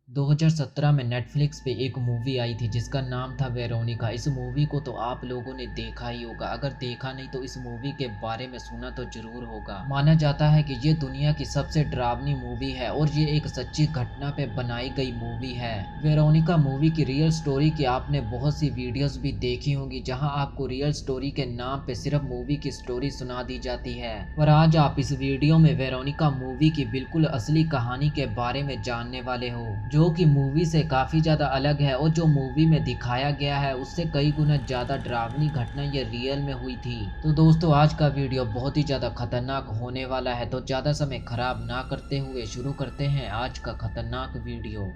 2017 में नेटफ्लिक्स पे एक मूवी आई थी जिसका नाम था वेरोनिका। इस मूवी को तो आप लोगों ने देखा ही होगा, अगर देखा नहीं तो इस मूवी के बारे में सुना तो जरूर होगा। माना जाता है कि ये दुनिया की सबसे डरावनी मूवी है और ये एक सच्ची घटना पे बनाई गई मूवी है। वेरोनिका मूवी की रियल स्टोरी की आपने बहुत सी वीडियोस भी देखी होंगी जहां आपको रियल स्टोरी के नाम पे सिर्फ मूवी की स्टोरी सुना दी जाती है, पर आज आप इस वीडियो में वेरोनिका मूवी की बिल्कुल असली कहानी के बारे में जानने वाले हो, जो कि मूवी से काफी ज्यादा अलग है और जो मूवी में दिखाया गया है उससे कई गुना ज्यादा डरावनी घटना ये रियल में हुई थी। तो दोस्तों, आज का वीडियो बहुत ही ज्यादा खतरनाक होने वाला है, तो ज्यादा समय खराब ना करते हुए शुरू करते हैं आज का खतरनाक वीडियो।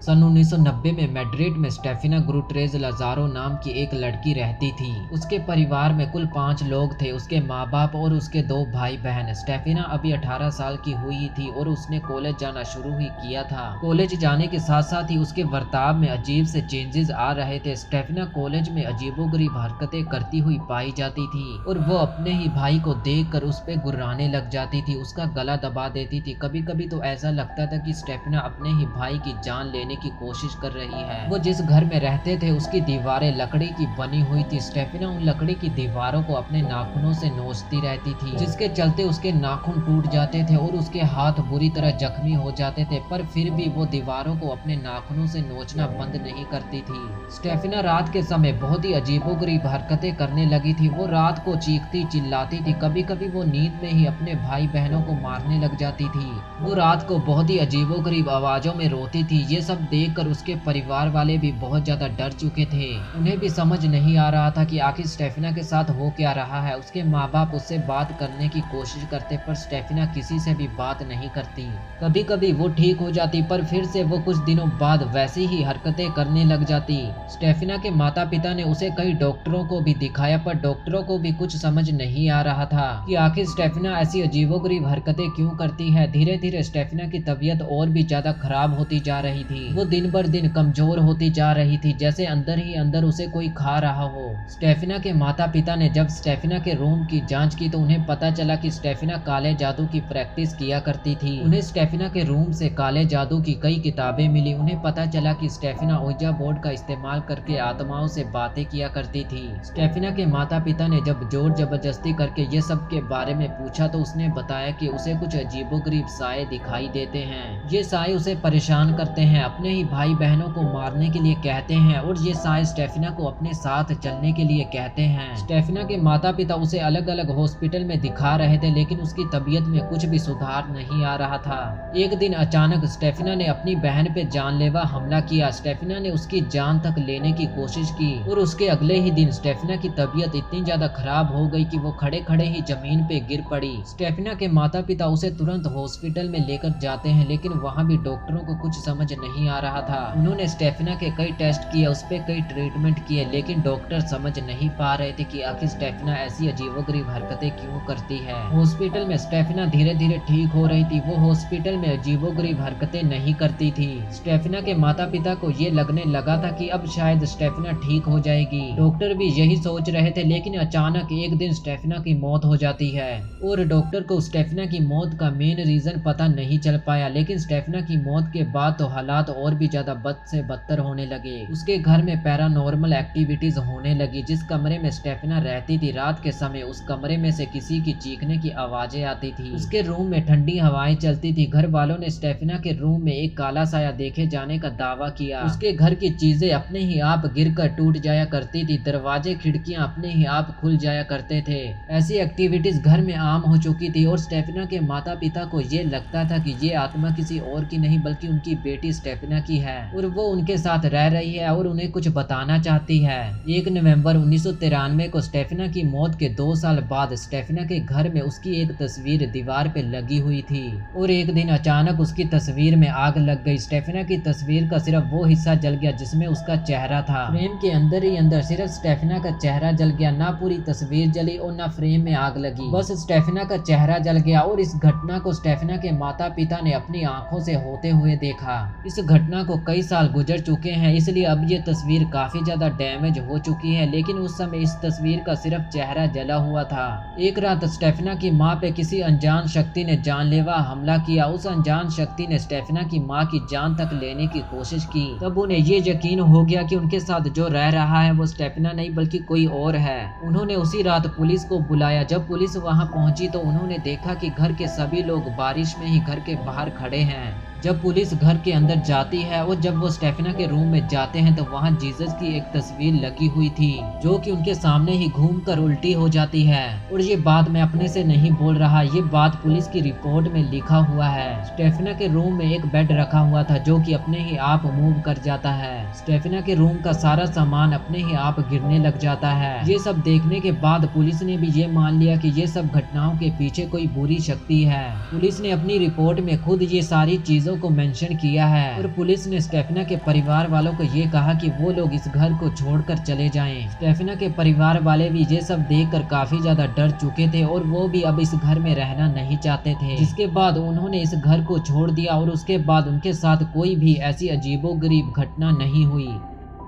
सन 1990 में मैड्रिड में स्टेफिना गुरुट्रेज लाजारो नाम की एक लड़की रहती थी। उसके परिवार में कुल 5 लोग थे, उसके माँ बाप और उसके 2 भाई बहन। स्टेफिना अभी 18 साल की हुई थी और उसने कॉलेज जाना शुरू ही किया था। कॉलेज जाने के साथ साथ ही उसके बर्ताव में अजीब से चेंजेस आ रहे थे। स्टेफिना कॉलेज में अजीबोगरीब हरकतें करती हुई पाई जाती थी और वो अपने ही भाई को देखकर उस पे गुर्राने लग जाती थी, उसका गला दबा देती थी। कभी कभी तो ऐसा लगता था कि स्टेफिना अपने ही भाई की जान लेने की कोशिश कर रही है। वो जिस घर में रहते थे उसकी दीवारें लकड़ी की बनी हुई थी। स्टेफिना उन लकड़ी की दीवारों को अपने नाखूनों से नोचती रहती थी, जिसके चलते उसके नाखून टूट जाते थे और उसके हाथ बुरी तरह जख्मी हो जाते थे, पर फिर भी वो दीवारों को अपने नाखूनों से नोचना बंद नहीं करती थी। स्टेफिना रात के समय बहुत ही अजीबोगरीब हरकतें करने लगी थी। वो रात को चीखती चिल्लाती थी, कभी कभी वो नींद में ही अपने भाई बहनों को मारने लग जाती थी। वो रात को बहुत ही अजीबोगरीब आवाजों में रोती थी। ये सब देखकर उसके परिवार वाले भी बहुत ज्यादा डर चुके थे। उन्हें भी समझ नहीं आ रहा था कि आखिर स्टेफिना के साथ हो क्या रहा है। उसके माँ बाप उससे बात करने की कोशिश करते, पर स्टेफिना किसी से भी बात नहीं करती। कभी कभी वो ठीक हो जाती, पर फिर से वो कुछ दिनों बाद वैसी ही हरकतें करने लग जाती। स्टेफिना के माता पिता ने उसे कई डॉक्टरों को भी दिखाया, पर डॉक्टरों को भी कुछ समझ नहीं आ रहा था कि आखिर स्टेफिना ऐसी अजीबोगरीब हरकतें क्यों करती है। धीरे धीरे स्टेफिना की तबीयत और भी ज्यादा खराब होती जा रही थी। वो दिन बर दिन कमजोर होती जा रही थी, जैसे अंदर ही अंदर उसे कोई खा रहा हो। स्टेफिना के माता पिता ने जब स्टेफिना के रूम की जांच की तो उन्हें पता चला कि स्टेफिना काले जादू की प्रैक्टिस किया करती थी। उन्हें स्टेफिना के रूम से काले जादू की कई किताबें मिली। उन्हें पता चला कि स्टेफिना ओइजा बोर्ड का इस्तेमाल करके आत्माओं से बातें किया करती थी। स्टेफिना के माता पिता ने जब जोर जबरदस्ती करके ये सब के बारे में पूछा तो उसने बताया कि उसे कुछ अजीबोगरीब साए दिखाई देते हैं। ये साए उसे परेशान करते हैं, अपने ही भाई बहनों को मारने के लिए कहते हैं और ये साए स्टेफिना को अपने साथ चलने के लिए कहते हैं। स्टेफिना के माता पिता उसे अलग अलग हॉस्पिटल में दिखा रहे थे, लेकिन उसकी तबीयत में कुछ भी सुधार नहीं आ रहा था। एक दिन अचानक स्टेफिना ने अपनी बहन पे जानलेवा हमला किया। स्टेफिना ने उसकी जान तक लेने की कोशिश की और उसके अगले ही दिन स्टेफिना की तबीयत इतनी ज्यादा खराब हो गई कि वो खड़े खड़े ही जमीन पे गिर पड़ी। स्टेफिना के माता पिता उसे तुरंत हॉस्पिटल में लेकर जाते हैं, लेकिन वहाँ भी डॉक्टरों को कुछ समझ नहीं आ रहा था। उन्होंने स्टेफिना के कई टेस्ट किए, उस पे कई ट्रीटमेंट किए, लेकिन डॉक्टर समझ नहीं पा रहे थे कि आखिर स्टेफिना ऐसी अजीबोगरीब हरकतें क्यों करती है। हॉस्पिटल में स्टेफिना धीरे धीरे ठीक हो रही थी। वो हॉस्पिटल में अजीबोगरीब हरकतें नहीं करती थी। स्टेफिना के माता पिता को ये लगने लगा था कि अब शायद स्टेफिना ठीक हो जाएगी। डॉक्टर भी यही सोच रहे थे, लेकिन अचानक एक दिन स्टेफिना की मौत हो जाती है और डॉक्टर को स्टेफिना की मौत का मेन रीजन पता नहीं चल पाया। लेकिन स्टेफिना की मौत के बाद तो हालात और भी ज्यादा बद से बदतर होने लगे। उसके घर में पैरानॉर्मल एक्टिविटीज होने लगी। जिस कमरे में स्टेफिना रहती थी, रात के समय उस कमरे में से किसी की चीखने की आवाजें आती थी। उसके रूम में ठंडी हवाएं चलती थी। घर वालों ने स्टेफिना के रूम में एक काला साया देखे जाने का दावा किया। उसके घर की चीजें अपने ही आप गिरकर टूट जाया करती थी। दरवाजे खिड़कियां अपने ही आप खुल जाया करते थे। ऐसी एक्टिविटीज घर में आम हो चुकी थी और स्टेफिना के माता पिता को ये लगता था कि ये आत्मा किसी और की नहीं बल्कि उनकी बेटी स्टेफिना की है और वो उनके साथ रह रही है और उन्हें कुछ बताना चाहती है। 1 नवंबर 1993 को स्टेफिना की मौत के 2 साल बाद स्टेफिना के घर में उसकी एक तस्वीर दीवार पे लगी हुई थी और एक दिन अचानक उसकी तस्वीर में आग लग गई। स्टेफिना की तस्वीर का सिर्फ वो हिस्सा जल गया जिसमें उसका चेहरा था। फ्रेम के अंदर ही अंदर सिर्फ स्टेफिना का चेहरा जल गया, ना पूरी तस्वीर जली और ना फ्रेम में आग लगी, बस स्टेफिना का चेहरा जल गया। और इस घटना को स्टेफिना के माता पिता ने अपनी आंखों से होते हुए देखा। इस घटना को कई साल गुजर चुके हैं, इसलिए अब ये तस्वीर काफी ज्यादा डैमेज हो चुकी है, लेकिन उस समय इस तस्वीर का सिर्फ चेहरा जला हुआ था। एक रात स्टेफना की माँ पे किसी अनजान शक्ति ने जानलेवा हमला किया। उस अनजान शक्ति ने स्टेफना की माँ की जान तक लेने की कोशिश की। तब उन्हें ये यकीन हो गया कि उनके साथ जो रह रहा है वो स्टेफना नहीं बल्कि कोई और है। उन्होंने उसी रात पुलिस को बुलाया। जब पुलिस वहां पहुंची तो उन्होंने देखा कि घर के सभी लोग बारिश में ही घर के बाहर खड़े हैं। जब पुलिस घर के अंदर जाती है और जब वो स्टेफना के रूम में जाते हैं तो वहां जीसस की एक तस्वीर लगी हुई थी, जो कि उनके सामने ही घूमकर उल्टी हो जाती है। और ये बात मैं अपने से नहीं बोल रहा, ये बात पुलिस की रिपोर्ट में लिखा हुआ है। स्टेफना के रूम में एक बेड रखा हुआ था जो कि अपने ही आप मूव कर जाता है। स्टेफना के रूम का सारा सामान अपने ही आप गिरने लग जाता है। ये सब देखने के बाद पुलिस ने भी ये मान लिया कि ये सब घटनाओं के पीछे कोई बुरी शक्ति है। पुलिस ने अपनी रिपोर्ट में खुद ये सारी चीजों को मेंशन किया है और पुलिस ने स्टेफना के परिवार वालों को ये कहा कि वो लोग इस घर को छोड़कर चले जाएं। स्टेफना के परिवार वाले भी ये सब देखकर काफी ज्यादा डर चुके थे और वो भी अब इस घर में रहना नहीं चाहते थे। जिसके बाद उन्होंने इस घर को छोड़ दिया और उसके बाद उनके साथ कोई भी ऐसी अजीबोगरीब घटना नहीं हुई।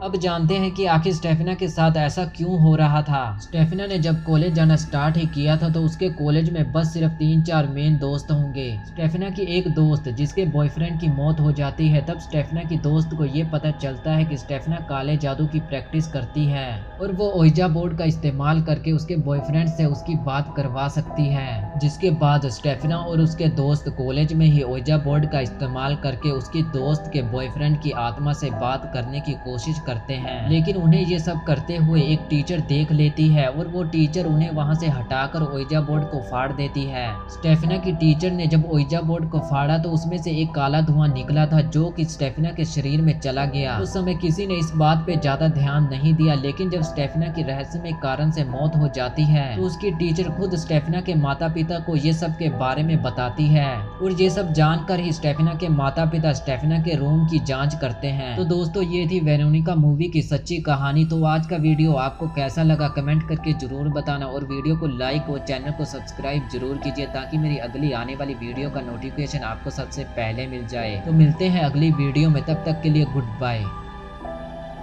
अब जानते हैं कि आखिर स्टेफना के साथ ऐसा क्यों हो रहा था। स्टेफना ने जब कॉलेज जाना स्टार्ट ही किया था तो उसके कॉलेज में बस सिर्फ 3-4 मेन दोस्त होंगे। स्टेफना की एक दोस्त जिसके बॉयफ्रेंड की मौत हो जाती है, तब स्टेफना की दोस्त को ये पता चलता है कि स्टेफना काले जादू की प्रैक्टिस करती है और वो ओइजा बोर्ड का इस्तेमाल करके उसके बॉयफ्रेंड से उसकी बात करवा सकती है। जिसके बाद स्टेफना और उसके दोस्त कॉलेज में ही ओइजा बोर्ड का इस्तेमाल करके उसकी दोस्त के बॉयफ्रेंड की आत्मा से बात करने की कोशिश करते हैं। लेकिन उन्हें ये सब करते हुए एक टीचर देख लेती है और वो टीचर उन्हें वहां से हटाकर ओइजा बोर्ड को फाड़ देती है। स्टेफना की टीचर ने जब ओइजा बोर्ड को फाड़ा तो उसमें से एक काला धुआं निकला था जो कि स्टेफना के शरीर में चला गया। उस समय किसी ने इस बात पे ज्यादा ध्यान नहीं दिया, लेकिन जब स्टेफना की रहस्यमय कारण से मौत हो जाती है तो उसकी टीचर खुद स्टेफना के माता पिता को ये सब के बारे में बताती है और ये सब जानकर ही स्टेफना के माता पिता स्टेफना के रूम की जांच करते हैं। तो दोस्तों ये थी वेरोनिका मूवी की सच्ची कहानी। तो आज का वीडियो आपको कैसा लगा कमेंट करके जरूर बताना और वीडियो को लाइक और चैनल को सब्सक्राइब जरूर कीजिए ताकि मेरी अगली आने वाली वीडियो का नोटिफिकेशन आपको सबसे पहले मिल जाए। तो मिलते हैं अगली वीडियो में, तब तक के लिए गुड बाय।